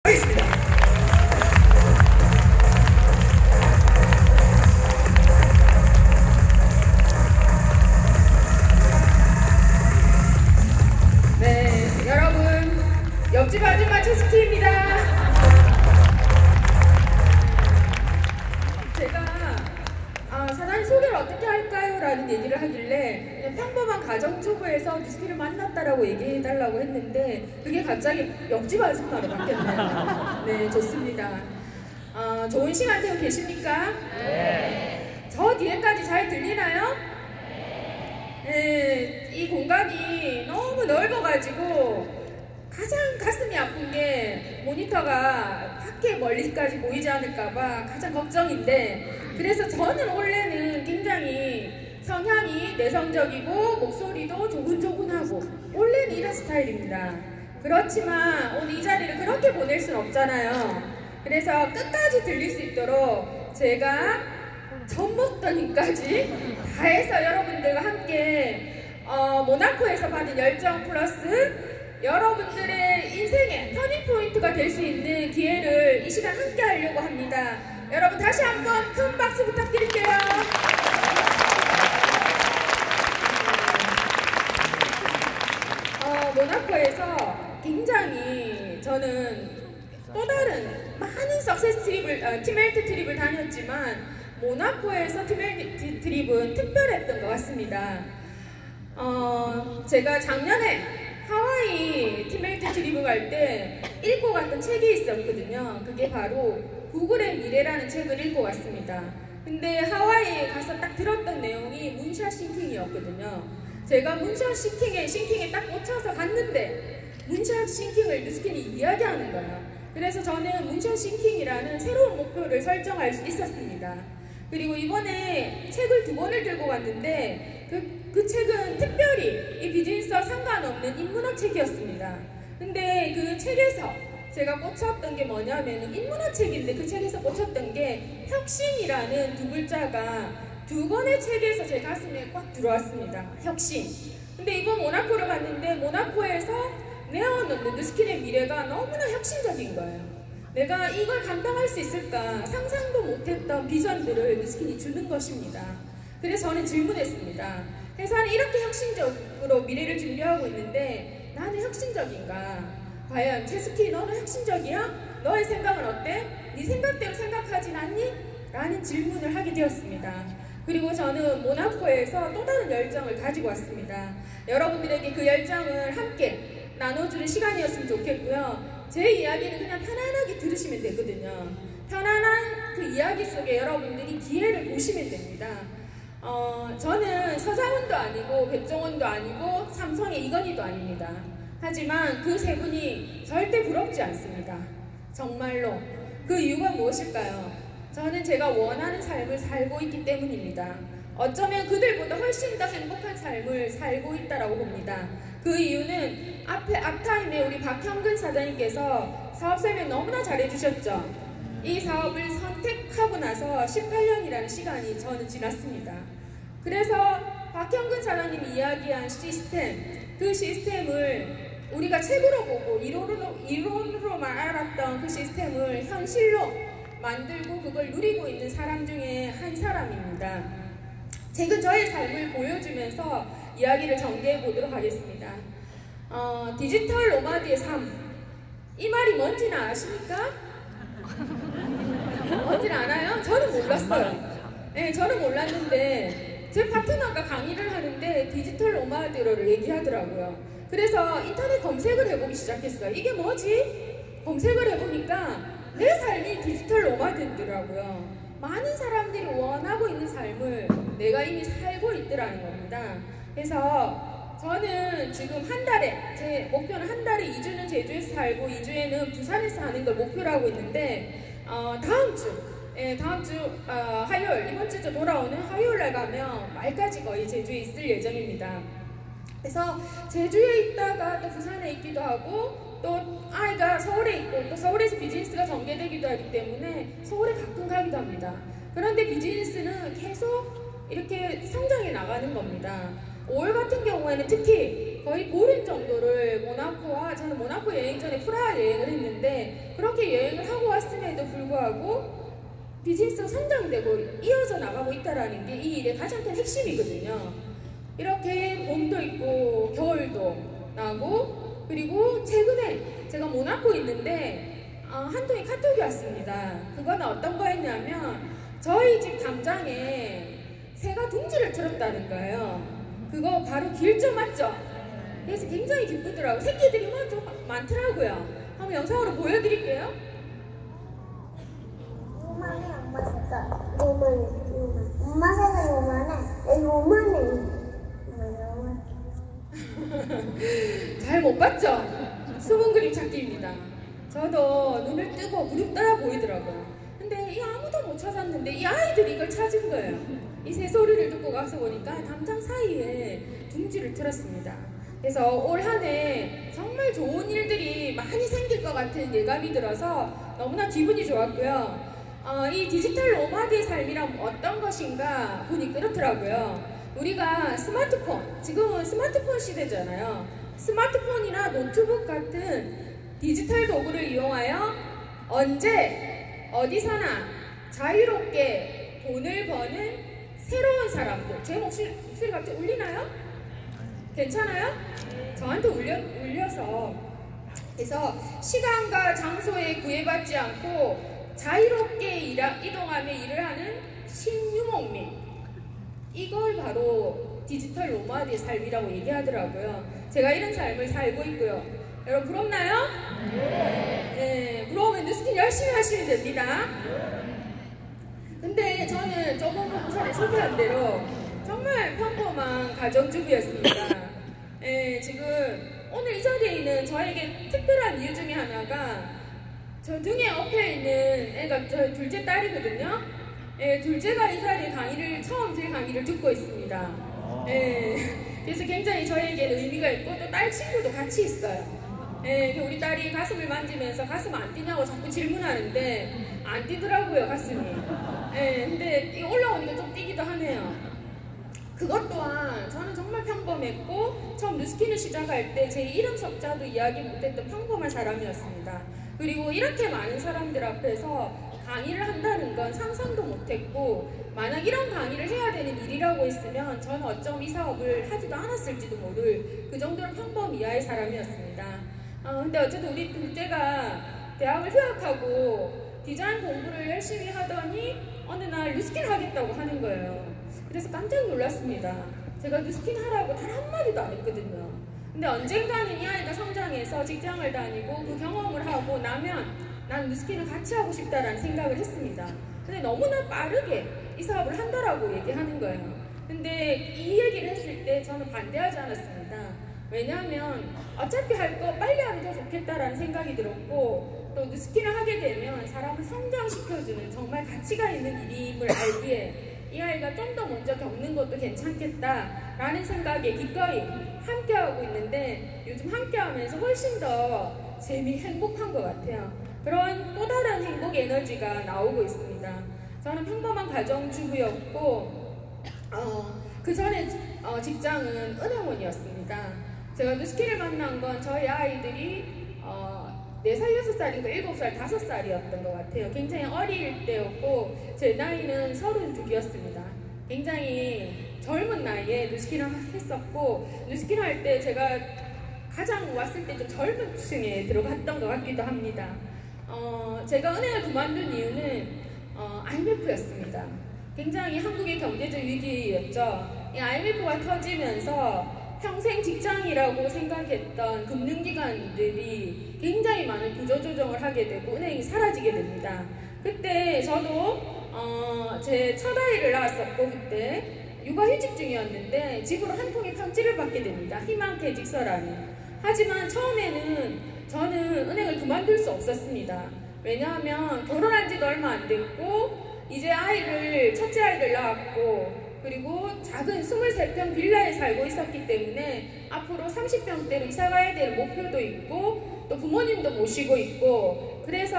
하겠습니다. 네, 여러분, 옆집 아줌마 최스키입니다. 사장님 소개를 어떻게 할까요? 라는 얘기를 하길래 그냥 평범한 가정주부에서 뉴스키를 만났다라고 얘기해달라고 했는데 그게 갑자기 옆집 아줌마로 바뀌었네요. 네, 좋습니다. 좋은 시간 되고 계십니까? 네. 저 뒤에까지 잘 들리나요? 네, 이 공간이 너무 넓어가지고 가장 가슴이 아픈 게 모니터가 밖에 멀리까지 보이지 않을까봐 가장 걱정인데, 그래서 저는 원래는 굉장히 성향이 내성적이고 목소리도 조근조근하고 원래는 이런 스타일입니다. 그렇지만 오늘 이 자리를 그렇게 보낼 순 없잖아요. 그래서 끝까지 들릴 수 있도록 제가 젖먹던 힘까지 다해서 여러분들과 함께 모나코에서 받은 열정 플러스 여러분들의 인생의 터닝포인트가 될 수 있는 기회를 이 시간 함께 하려고 합니다. 여러분 다시 한번 큰 박수 부탁드릴게요. 모나코에서 굉장히 저는 또 다른 많은 석세스 트립을, 팀헬트 트립을 다녔지만 모나코에서 팀헬트 트립은 특별했던 것 같습니다. 제가 작년에 하와이 팀헬트 트립을 갈 때 읽고 갔던 책이 있었거든요. 그게 바로 구글의 미래라는 책을 읽고 갔습니다. 근데 하와이에 가서 딱 들었던 내용이 문샷 싱킹이었거든요. 제가 문샷 싱킹에 딱 꽂혀서 갔는데 문샷 싱킹을 뉴스킨이 이야기하는 거예요. 그래서 저는 문샷 싱킹이라는 새로운 목표를 설정할 수 있었습니다. 그리고 이번에 책을 2권을 들고 갔는데 그 책은 특별히 이 비즈니스와 상관없는 인문학 책이었습니다. 근데 그 책에서 제가 꽂혔던 게 뭐냐면 인문학 책인데 그 책에서 꽂혔던 게 혁신이라는 2글자가 2권의 책에서 제 가슴에 꽉 들어왔습니다. 혁신. 근데 이번 모나코를 갔는데 모나코에서 내어놓는 뉴스킨의 미래가 너무나 혁신적인 거예요. 내가 이걸 감당할 수 있을까 상상도 못했던 비전들을 뉴스킨이 주는 것입니다. 그래서 저는 질문했습니다. 회사는 이렇게 혁신적으로 미래를 준비하고 있는데 나는 혁신적인가? 과연 최스키 너는 혁신적이야? 너의 생각은 어때? 네 생각대로 생각하진 않니? 라는 질문을 하게 되었습니다. 그리고 저는 모나코에서 또 다른 열정을 가지고 왔습니다. 여러분들에게 그 열정을 함께 나눠주는 시간이었으면 좋겠고요. 제 이야기는 그냥 편안하게 들으시면 되거든요. 편안한 그 이야기 속에 여러분들이 기회를 보시면 됩니다. 저는 서장훈도 아니고 백종원도 아니고 삼성의 이건희도 아닙니다. 하지만 그 세 분이 절대 부럽지 않습니다. 정말로. 그 이유가 무엇일까요? 저는 제가 원하는 삶을 살고 있기 때문입니다. 어쩌면 그들보다 훨씬 더 행복한 삶을 살고 있다고 봅니다. 그 이유는 앞타임에 우리 박형근 사장님께서 사업 설명 너무나 잘해주셨죠. 이 사업을 선택하고 나서 18년이라는 시간이 저는 지났습니다. 그래서 박형근 사장님이 이야기한 시스템, 그 시스템을 우리가 책으로 보고 이론으로만 알았던 그 시스템을 현실로 만들고 그걸 누리고 있는 사람 중에 한 사람입니다. 책은 저의 삶을 보여주면서 이야기를 전개해 보도록 하겠습니다. 디지털 노마드의 삶, 이 말이 뭔지는 아십니까? 뭔지는 아나요? 저는 몰랐어요. 네, 저는 몰랐는데 제 파트너가 강의를 하는데 디지털 노마드를 얘기하더라고요. 그래서 인터넷 검색을 해보기 시작했어요. 이게 뭐지? 검색을 해보니까 내 삶이 디지털 노마드더라고요. 많은 사람들이 원하고 있는 삶을 내가 이미 살고 있더라는 겁니다. 그래서 저는 지금 한 달에, 제 목표는 한 달에 2주는 제주에서 살고 2주에는 부산에서 하는 걸 목표로 하고 있는데 다음 주 화요일, 이번 주 돌아오는 화요일날 가면 말까지 거의 제주에 있을 예정입니다. 그래서 제주에 있다가 또 부산에 있기도 하고 또 아이가 서울에 있고 또 서울에서 비즈니스가 전개되기도 하기 때문에 서울에 가끔 가기도 합니다. 그런데 비즈니스는 계속 이렇게 성장해 나가는 겁니다. 5월 같은 경우에는 특히 거의 보름 정도를 모나코와, 저는 모나코 여행 전에 프라하 여행을 했는데 그렇게 여행을 하고 왔음에도 불구하고 비즈니스가 성장되고 이어져 나가고 있다는 게 이 일의 가장 큰 핵심이거든요. 이렇게 봄도 있고 겨울도 나고, 그리고 최근에 제가 모나코에 있는데 한 통의 카톡이 왔습니다. 그건 어떤 거였냐면 저희 집 담장에 새가 둥지를 틀었다는 거예요. 그거 바로 길조 맞죠? 그래서 굉장히 기쁘더라고요. 새끼들이 좀 많더라고요. 한번 영상으로 보여드릴게요. 요만해 엄마 색깔. 요만해. 엄마 색깔 요만해. 요만해. 잘 못 봤죠? 숨은 그림 찾기입니다. 저도 눈을 뜨고 무릎 떠야 보이더라고요. 근데 이 아무도 못 찾았는데 이 아이들이 이걸 찾은 거예요. 이 새 소리를 듣고 가서 보니까 담장 사이에 둥지를 틀었습니다. 그래서 올 한 해 정말 좋은 일들이 많이 생길 것 같은 예감이 들어서 너무나 기분이 좋았고요. 이 디지털 노마드의 삶이란 어떤 것인가 보니 그렇더라고요. 우리가 스마트폰, 지금은 스마트폰 시대잖아요. 스마트폰이나 노트북 같은 디지털 도구를 이용하여 언제 어디서나 자유롭게 돈을 버는 새로운 사람들. 제 목소리 갑자기 울리나요? 괜찮아요? 저한테 울려서. 그래서 시간과 장소에 구애받지 않고 자유롭게 이동하며 일을 하는 신유목민, 이걸 바로 디지털 노마드의 삶이라고 얘기하더라고요. 제가 이런 삶을 살고 있고요. 여러분 부럽나요? 네. 부러우면 뉴스킨 열심히 하시면 됩니다. 근데 저는 조금 전에 소개한 대로 정말 평범한 가정주부였습니다. 지금 오늘 이 자리에 있는 저에게 특별한 이유 중에 하나가 저 등에 엎여 있는 애가 저 둘째 딸이거든요. 둘째가 이 자리에 처음 제 강의를 듣고 있습니다. 그래서 굉장히 저에게는 의미가 있고 또 딸 친구도 같이 있어요. 우리 딸이 가슴을 만지면서 가슴 안 뛰냐고 자꾸 질문하는데 안 뛰더라고요, 가슴이. 근데 이 올라오니까 좀 뛰기도 하네요. 그것 또한 저는 정말 평범했고 처음 뉴스킨을 시작할 때 제 이름 석자도 이야기 못했던 평범한 사람이었습니다. 그리고 이렇게 많은 사람들 앞에서 강의를 한다는 건 상상도 못했고, 만약 이런 강의를 해야 되는 일이라고 했으면 저는 어쩜 이 사업을 하지도 않았을지도 모를 그 정도로 평범 이하의 사람이었습니다. 근데 어쨌든 우리 둘째가 대학을 휴학하고 디자인 공부를 열심히 하더니 어느 날 뉴스킨 하겠다고 하는 거예요. 그래서 깜짝 놀랐습니다. 제가 뉴스킨 하라고 단 한마디도 안 했거든요. 근데 언젠가는 이 아이가 성장해서 직장을 다니고 그 경험을 하고 나면 난 뉴스킨을 같이 하고 싶다라는 생각을 했습니다. 근데 너무나 빠르게 이 사업을 한다라고 얘기하는 거예요. 근데 이 얘기를 했을 때 저는 반대하지 않았습니다. 왜냐하면 어차피 할 거 빨리 하는 게 좋겠다라는 생각이 들었고, 또 뉴스킨을 하게 되면 사람을 성장시켜주는 정말 가치가 있는 일임을 알기에 이 아이가 좀 더 먼저 겪는 것도 괜찮겠다라는 생각에 기꺼이 함께하고 있는데, 요즘 함께하면서 훨씬 더 행복한 것 같아요. 그런 또 다른 행복 에너지가 나오고 있습니다. 저는 평범한 가정주부였고 그 전에 직장은 은행원이었습니다. 제가 뉴스킨을 만난 건 저희 아이들이 4살, 6살인가 7살, 5살이었던 것 같아요. 굉장히 어릴 때였고 제 나이는 32이었습니다. 굉장히 젊은 나이에 뉴스킨을 했었고, 뉴스킨 할 때 제가 가장 왔을 때 좀 젊은 층에 들어갔던 것 같기도 합니다. 제가 은행을 그만둔 이유는 IMF였습니다. 굉장히 한국의 경제적 위기였죠. 이 IMF가 터지면서 평생 직장이라고 생각했던 금융기관들이 굉장히 많은 구조조정을 하게 되고 은행이 사라지게 됩니다. 그때 저도 제 첫 아이를 낳았었고 그때 육아휴직 중이었는데 집으로 한 통의 편지를 받게 됩니다. 희망퇴직서라는. 하지만 처음에는 저는 은행을 그만둘 수 없었습니다. 왜냐하면 결혼한 지도 얼마 안 됐고 이제 첫째 아이를 낳았고, 그리고 작은 23평 빌라에 살고 있었기 때문에 앞으로 30평대로 이사가야 될 목표도 있고 또 부모님도 모시고 있고, 그래서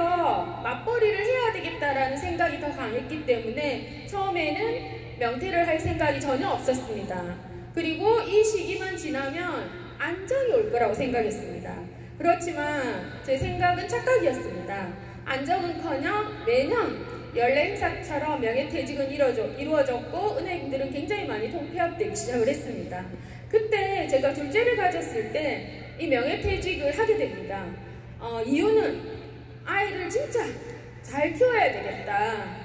맞벌이를 해야 되겠다라는 생각이 더 강했기 때문에 처음에는 명퇴를 할 생각이 전혀 없었습니다. 그리고 이 시기만 지나면 안정이 올 거라고 생각했습니다. 그렇지만 제 생각은 착각이었습니다. 안정은커녕 매년 연례 행사처럼 명예퇴직은 이루어졌고 은행들은 굉장히 많이 통폐합되기 시작을 했습니다. 그때 제가 둘째를 가졌을 때 이 명예퇴직을 하게 됩니다. 이유는 아이를 진짜 잘 키워야 되겠다.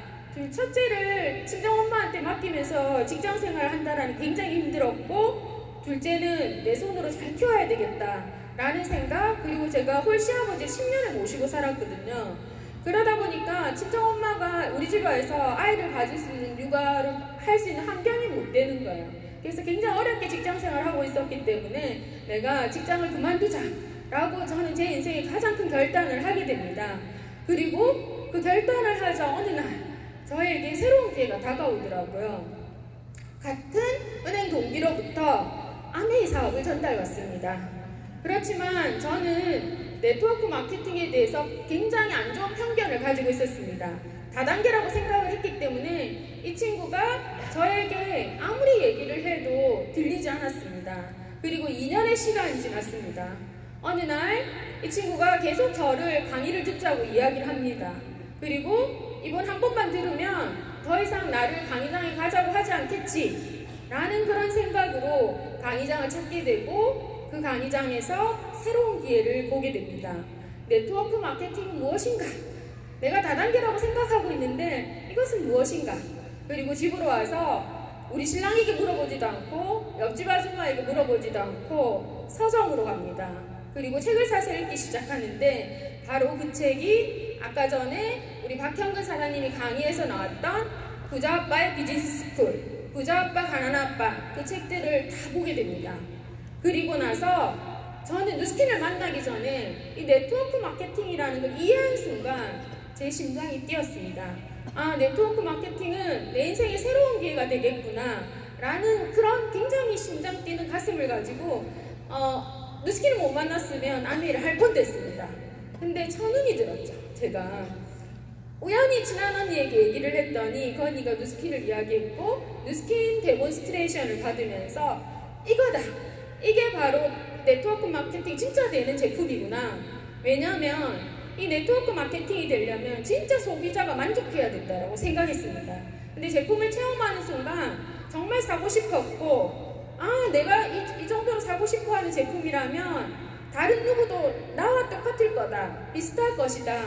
첫째를 친정엄마한테 맡기면서 직장생활을 한다는 게 굉장히 힘들었고, 둘째는 내 손으로 잘 키워야 되겠다 라는 생각, 그리고 제가 홀시아버지 10년을 모시고 살았거든요. 그러다 보니까 친정엄마가 우리 집에 와서 아이를 가질 수 있는 육아를 할 수 있는 환경이 못 되는 거예요. 그래서 굉장히 어렵게 직장생활을 하고 있었기 때문에 내가 직장을 그만두자 라고 저는 제 인생의 가장 큰 결단을 하게 됩니다. 그리고 그 결단을 하자 어느 날 저에게 새로운 기회가 다가오더라고요. 같은 은행 동기로부터 아메이 사업을 전달받습니다. 그렇지만 저는 네트워크 마케팅에 대해서 굉장히 안 좋은 편견을 가지고 있었습니다. 다단계라고 생각을 했기 때문에 이 친구가 저에게 아무리 얘기를 해도 들리지 않았습니다. 그리고 2년의 시간이 지났습니다. 어느 날 이 친구가 계속 저를 강의를 듣자고 이야기를 합니다. 그리고 이번 한 번만 들으면 더 이상 나를 강의장에 가자고 하지 않겠지 라는 그런 생각으로 강의장을 찾게 되고, 그 강의장에서 새로운 기회를 보게 됩니다. 네트워크 마케팅은 무엇인가? 내가 다단계라고 생각하고 있는데 이것은 무엇인가? 그리고 집으로 와서 우리 신랑에게 물어보지도 않고 옆집 아줌마에게 물어보지도 않고 서점으로 갑니다. 그리고 책을 사서 읽기 시작하는데 바로 그 책이 아까 전에 우리 박형근 사장님이 강의에서 나왔던 부자아빠의 비즈니스 스쿨, 부자아빠 가난아빠, 그 책들을 다 보게 됩니다. 그리고 나서 저는 누스킨을 만나기 전에 이 네트워크 마케팅이라는 걸 이해한 순간 제 심장이 뛰었습니다. 아, 네트워크 마케팅은 내 인생의 새로운 기회가 되겠구나 라는 그런 굉장히 심장 뛰는 가슴을 가지고 누스킨을 못 만났으면 아메이를 할 뻔했습니다. 근데 천운이 들었죠. 제가 우연히 친한 언니에게 얘기를 했더니 그 언니가 누스킨을 이야기했고, 누스킨 데몬스트레이션을 받으면서 이거다, 이게 바로 네트워크 마케팅 진짜 되는 제품이구나. 왜냐하면 이 네트워크 마케팅이 되려면 진짜 소비자가 만족해야 된다고 생각했습니다. 근데 제품을 체험하는 순간 정말 사고 싶었고, 아, 내가 이 정도로 사고 싶어하는 제품이라면 다른 누구도 나와 똑같을 거다, 비슷할 것이다,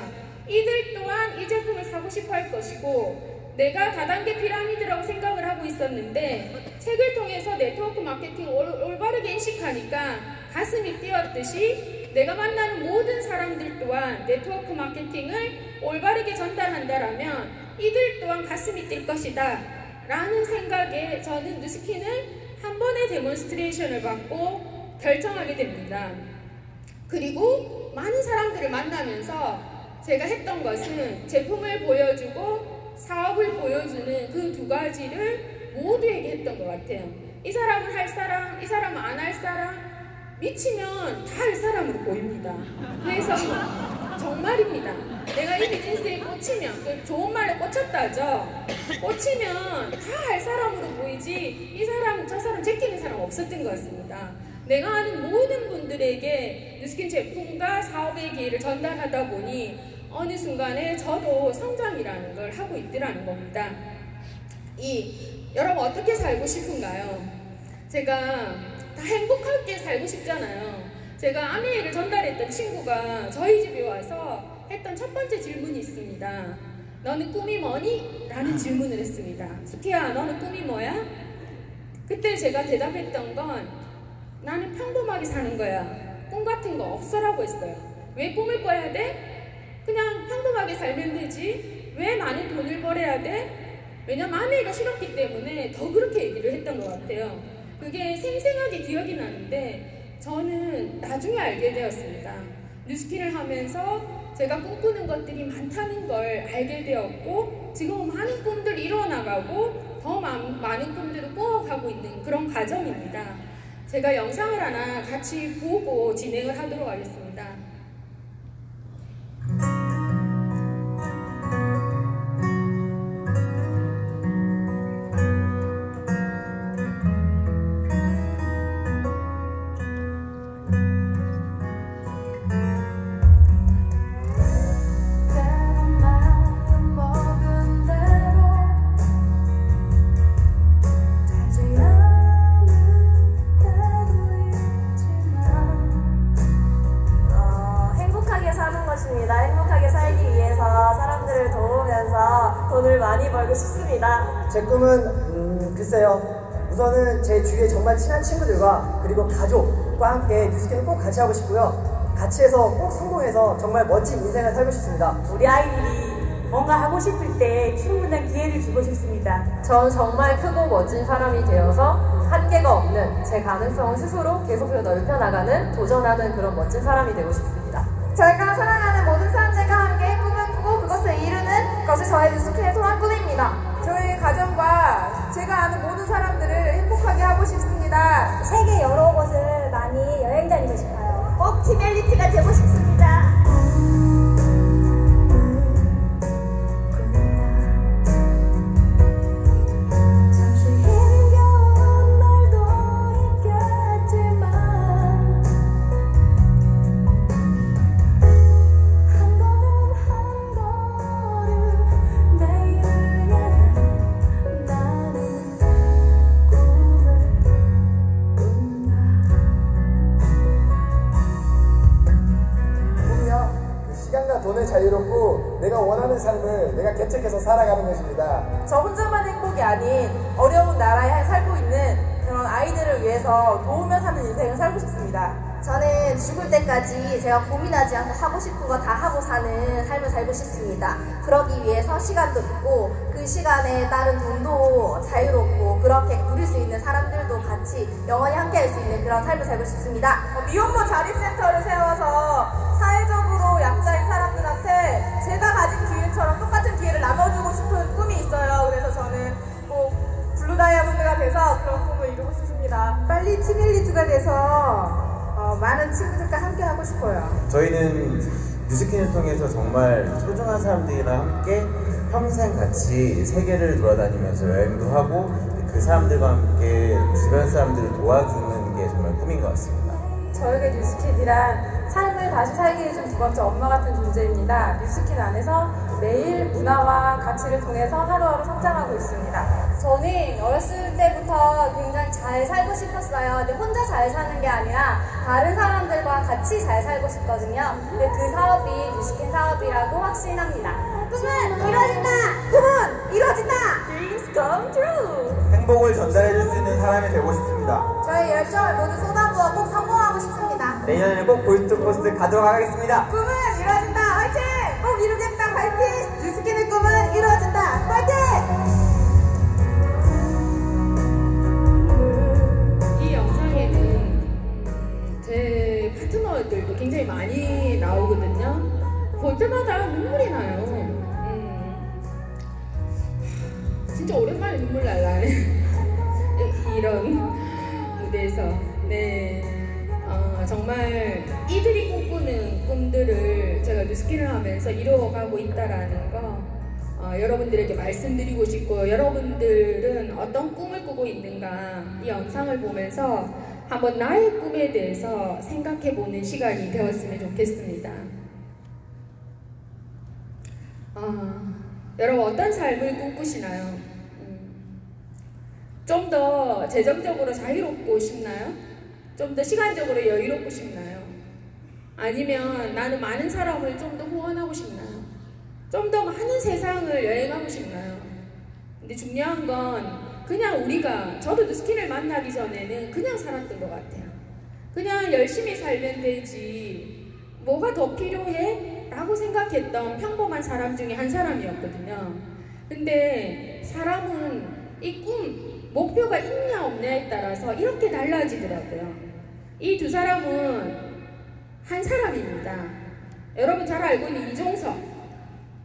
이들 또한 이 제품을 사고 싶어 할 것이고, 내가 다단계 피라미드라고 생각을 하고 있었는데 책을 통해서 네트워크 마케팅을 올바르게 인식하니까 가슴이 뛰었듯이 내가 만나는 모든 사람들 또한 네트워크 마케팅을 올바르게 전달한다라면 이들 또한 가슴이 뛸 것이다 라는 생각에 저는 누스킨을 한 번의 데몬스트레이션을 받고 결정하게 됩니다. 그리고 많은 사람들을 만나면서 제가 했던 것은 제품을 보여주고 사업을 보여주는 그 두 가지를 모두에게 했던 것 같아요. 이 사람은 할 사람, 이 사람은 안 할 사람, 미치면 다 할 사람으로 보입니다. 그래서 정말입니다. 내가 이 비즈니스에 꽂히면, 그 좋은 말로 꽂혔다죠. 꽂히면 다 할 사람으로 보이지 이 사람 저 사람 제끼는 사람 없었던 것 같습니다. 내가 아는 모든 분들에게 누스킨 제품과 사업의 기회를 전달하다 보니 어느 순간에 저도 성장이라는 걸 하고 있더라는 겁니다. 여러분 어떻게 살고 싶은가요? 제가 다 행복하게 살고 싶잖아요. 제가 아메이를 전달했던 친구가 저희 집에 와서 했던 첫 번째 질문이 있습니다. 너는 꿈이 뭐니? 라는 질문을 했습니다. 수키야, 너는 꿈이 뭐야? 그때 제가 대답했던 건 나는 평범하게 사는 거야. 꿈 같은 거 없어라고 했어요. 왜 꿈을 꿔야 돼? 그냥 평범하게 살면 되지. 왜 많은 돈을 벌어야 돼? 왜냐면 아메이가 싫었기 때문에 더 그렇게 얘기를 했던 것 같아요. 그게 생생하게 기억이 나는데 저는 나중에 알게 되었습니다. 누스킨을 하면서 제가 꿈꾸는 것들이 많다는 걸 알게 되었고, 지금 많은 꿈들이 이루어나가고 더 많은 꿈들을 꾸어가고 있는 그런 과정입니다. 제가 영상을 하나 같이 보고 진행을 하도록 하겠습니다. 돈을 많이 벌고 싶습니다. 제 꿈은 글쎄요. 우선은 제 주위에 정말 친한 친구들과 그리고 가족과 함께 뉴스캔을 꼭 같이 하고 싶고요. 같이 해서 꼭 성공해서 정말 멋진 인생을 살고 싶습니다. 우리 아이들이 뭔가 하고 싶을 때 충분한 기회를 주고 싶습니다. 전 정말 크고 멋진 사람이 되어서 한계가 없는 제 가능성을 스스로 계속해서 넓혀나가는, 도전하는 그런 멋진 사람이 되고 싶습니다. 저희가 사랑하는 모든 사람들과 함께 꿈을 꾸고 그것을 이루는 것이 저의 뉴스캔의 소원 꿈입니다. 저희 가정과 제가 아는 모든 사람들을 행복하게 하고 싶습니다. 세계 여러 곳을 많이 여행 다니고 싶어요. 꼭 팀 엘리트가 되고 싶습니다. 돈을 자유롭고 내가 원하는 삶을 내가 개척해서 살아가는 것입니다. 저 혼자만 행복이 아닌 어려운 나라에 살고 있는 그런 아이들을 위해서 도우며 사는 인생을 살고 싶습니다. 저는 죽을 때까지 제가 고민하지 않고 하고 싶은 거 다 하고 사는 삶을 살고 싶습니다. 그러기 위해서 시간도 있고 그 시간에 따른 돈도 자유롭고 그렇게 누릴 수 있는 사람들도 같이 영원히 함께 할 수 있는 그런 삶을 살고 싶습니다. 미혼모 자립센터를 세워서 사회적으로 약자인 사람들한테 제가 가진 기회처럼 똑같은 기회를 나눠주고 싶은 꿈이 있어요. 그래서 저는 꼭 블루 다이아몬드가 돼서 그런 꿈을 이루고 싶습니다. 빨리 팀 엘리트가 돼서 많은 친구들과 함께 하고 싶어요. 저희는 뉴스캔을 통해서 정말 소중한 사람들이랑 함께 평생 같이 세계를 돌아다니면서 여행도 하고 그 사람들과 함께 주변 사람들을 도와주는 게 정말 꿈인 것 같습니다. 저에게 뉴스캔이란 삶을 다시 살게 해준 두 번째 엄마 같은 존재입니다. 뉴스캔 안에서 매일 문화와 가치를 통해서 하루하루 성장하고 있습니다. 저는 어렸을 때부터 굉장히 잘 살고 싶었어요. 근데 혼자 잘 사는 게 아니라 다른 사람들과 같이 잘 살고 싶거든요. 근데 그 사업이 뉴스캔 사업이라고 확신합니다. 꿈은 이루어진다! 꿈은 이루어진다! Dreams come true! 행복을 전달해줄 수 있는 사람이 되고 싶습니다. 저의 열정을 모두 쏟아부어 꼭 성공하고 싶습니다. 내년에는 꼭 골드코스트 가도록 하겠습니다. 꿈은 이루어진다! 화이팅! 꼭 이루겠다! 화이팅! 뉴스캔의 꿈은 이루어진다! 화이팅! 이 영상에는 제 파트너들도 굉장히 많이 나오거든요. 볼 때마다 눈물이 나요. 진짜 오랜만에 눈물 날라네. 이런 무대에서. 네. 정말 이들이 꿈꾸는 꿈들을 제가 뉴스캔을 하면서 이루어가고 있다라는 거 여러분들에게 말씀드리고 싶고, 여러분들은 어떤 꿈을 꾸고 있는가 이 영상을 보면서 한번 나의 꿈에 대해서 생각해보는 시간이 되었으면 좋겠습니다. 여러분 어떤 삶을 꿈꾸시나요? 좀 더 재정적으로 자유롭고 싶나요? 좀 더 시간적으로 여유롭고 싶나요? 아니면 나는 많은 사람을 좀 더 후원하고 싶나요? 좀 더 많은 세상을 여행하고 싶나요? 근데 중요한 건 그냥 우리가, 저도 뉴스캔을 만나기 전에는 그냥 살았던 것 같아요. 그냥 열심히 살면 되지 뭐가 더 필요해? 라고 생각했던 평범한 사람 중에 한 사람이었거든요. 근데 사람은 이 꿈, 목표가 있냐 없냐에 따라서 이렇게 달라지더라고요. 이 두 사람은 한 사람입니다. 여러분 잘 알고 있는 이종석,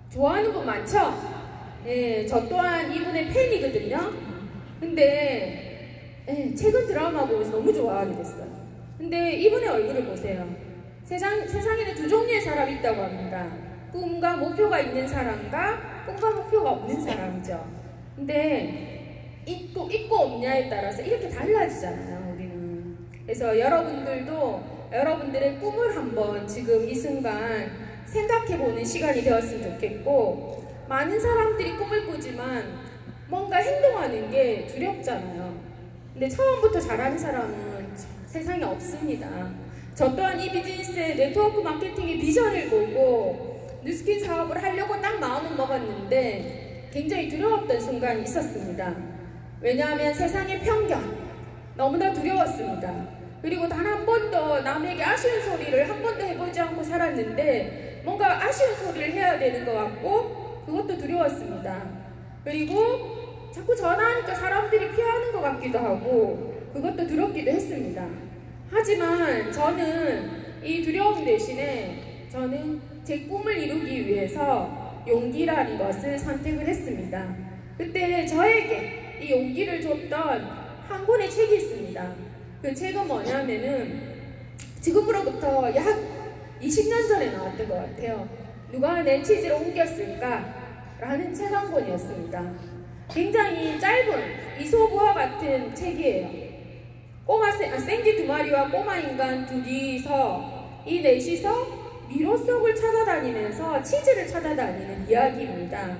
좋아하는 분 많죠? 예, 저 또한 이분의 팬이거든요. 근데 최근 드라마 보면서 너무 좋아하게 됐어요. 근데 이분의 얼굴을 보세요. 세상에는 두 종류의 사람이 있다고 합니다. 꿈과 목표가 있는 사람과 꿈과 목표가 없는 사람이죠. 근데 있고 없냐에 따라서 이렇게 달라지잖아요, 우리는. 그래서 여러분들도 여러분들의 꿈을 한번 지금 이 순간 생각해보는 시간이 되었으면 좋겠고, 많은 사람들이 꿈을 꾸지만 뭔가 행동하는 게 두렵잖아요. 근데 처음부터 잘하는 사람은 세상에 없습니다. 저 또한 이 비즈니스의 네트워크 마케팅의 비전을 보고 뉴스캔 사업을 하려고 딱 마음은 먹었는데 굉장히 두려웠던 순간이 있었습니다. 왜냐하면 세상의 편견, 너무나 두려웠습니다. 그리고 단 한 번도 남에게 아쉬운 소리를 한 번도 해보지 않고 살았는데 뭔가 아쉬운 소리를 해야 되는 것 같고 그것도 두려웠습니다. 그리고 자꾸 전화하니까 사람들이 피하는 것 같기도 하고 그것도 두렵기도 했습니다. 하지만 저는 이 두려움 대신에 저는 제 꿈을 이루기 위해서 용기라는 것을 선택을 했습니다. 그때 저에게 이 용기를 줬던 한 권의 책이 있습니다. 그 책은 뭐냐면은 지금으로부터 약 20년 전에 나왔던 것 같아요. 누가 내 치즈를 옮겼을까? 라는 책 한 권이었습니다. 굉장히 짧은 이솝우화 같은 책이에요. 생쥐 2마리와 꼬마 인간 둘이서 이 넷이서 미로 속을 찾아다니면서 치즈를 찾아다니는 이야기입니다.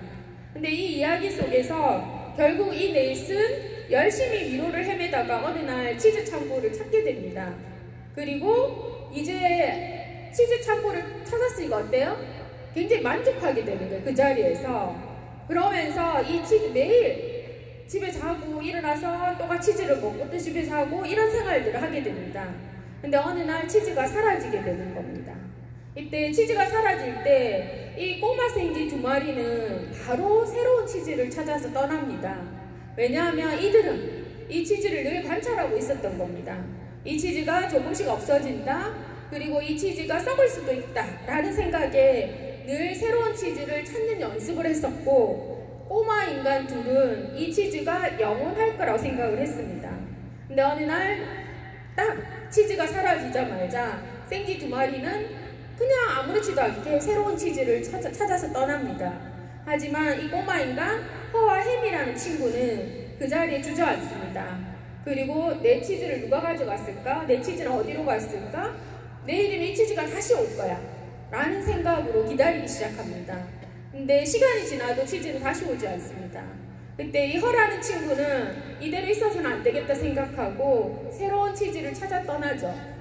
근데 이 이야기 속에서 결국 이 넷은 열심히 미로를 헤매다가 어느 날 치즈 창고를 찾게 됩니다. 그리고 이제 치즈 창고를 찾았으니까 어때요? 굉장히 만족하게 되는 거예요. 그 자리에서. 그러면서 이 치즈 매일 집에 자고 일어나서 또가 치즈를 먹고 또 집에 자고 이런 생활들을 하게 됩니다. 근데 어느 날 치즈가 사라지게 되는 겁니다. 이때 치즈가 사라질 때 이 꼬마 생쥐 2마리는 바로 새로운 치즈를 찾아서 떠납니다. 왜냐하면 이들은 이 치즈를 늘 관찰하고 있었던 겁니다. 이 치즈가 조금씩 없어진다. 그리고 이 치즈가 썩을 수도 있다. 라는 생각에 늘 새로운 치즈를 찾는 연습을 했었고 꼬마 인간 둘은 이 치즈가 영원할 거라고 생각을 했습니다. 근데 어느 날 딱 치즈가 사라지자마자 생쥐 2마리는 그냥 아무렇지도 않게 새로운 치즈를 찾아서 떠납니다. 하지만 이 꼬마 인간 허와 햄이라는 친구는 그 자리에 주저앉습니다. 그리고 내 치즈를 누가 가져갔을까? 내 치즈는 어디로 갔을까? 내일이면 이 치즈가 다시 올 거야 라는 생각으로 기다리기 시작합니다. 근데 시간이 지나도 치즈는 다시 오지 않습니다. 그때 이 허라는 친구는 이대로 있어서는 안 되겠다 생각하고 새로운 치즈를 찾아 떠나죠.